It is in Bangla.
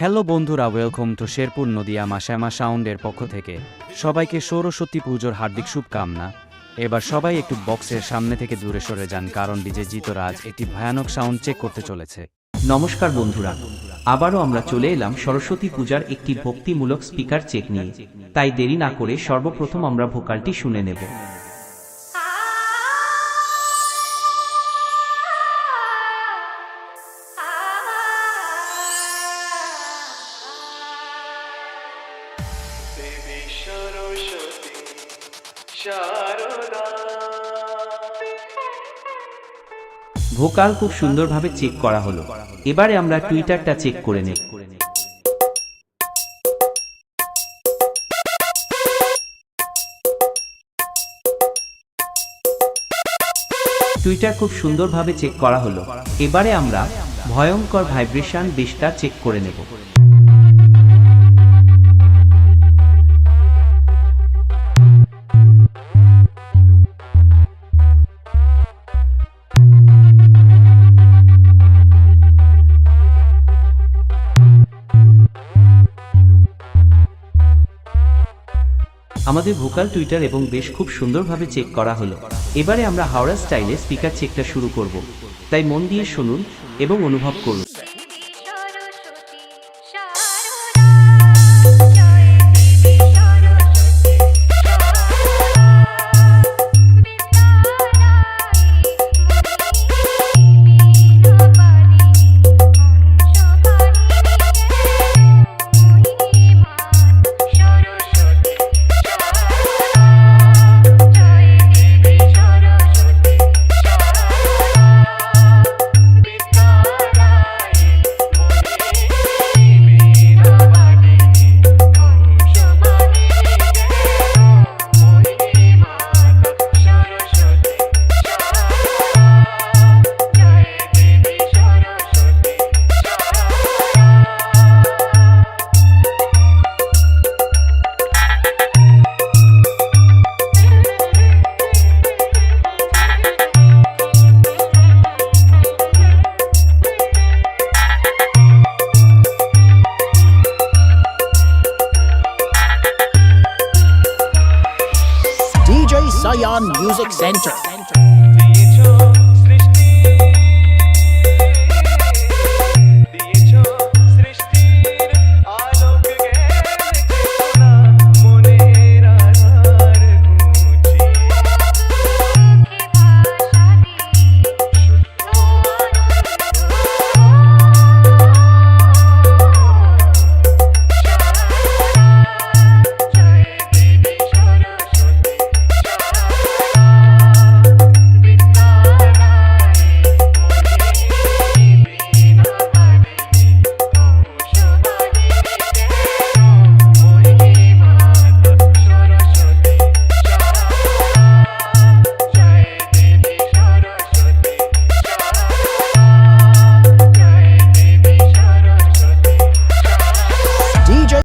হ্যালো বন্ধুরা, ওয়েলকাম টু শেরপুর নদিয়া শ্যামা সাউন্ডের পক্ষ থেকে সবাইকে সরস্বতী পুজোর হার্দিক শুভকামনা। এবার সবাই একটু বক্সের সামনে থেকে দূরে সরে যান, কারণ ডিজে জিতরাজ একটি ভয়ানক সাউন্ড চেক করতে চলেছে। নমস্কার বন্ধুরা, আবারও আমরা চলে এলাম সরস্বতী পূজার একটি ভক্তিমূলক স্পিকার চেক নিয়ে। তাই দেরি না করে সর্বপ্রথম আমরা ভোকালটি শুনে নেব। ভোকাল খুব সুন্দরভাবে চেক করা হলো। এবারে আমরা টুইটারটা চেক করে নেব। টুইটার খুব সুন্দরভাবে চেক করা হলো। এবারে আমরা ভয়ঙ্কর ভাইব্রেশন বেসটা চেক করে নেব। আমাদের ভোকাল, টুইটার এবং বেশ খুব সুন্দরভাবে চেক করা হলো। এবারে আমরা হাওড়া স্টাইলে স্পিকার চেকটা শুরু করব, তাই মন দিয়ে শুনুন এবং অনুভব করুন। DJ Sayan Music Center.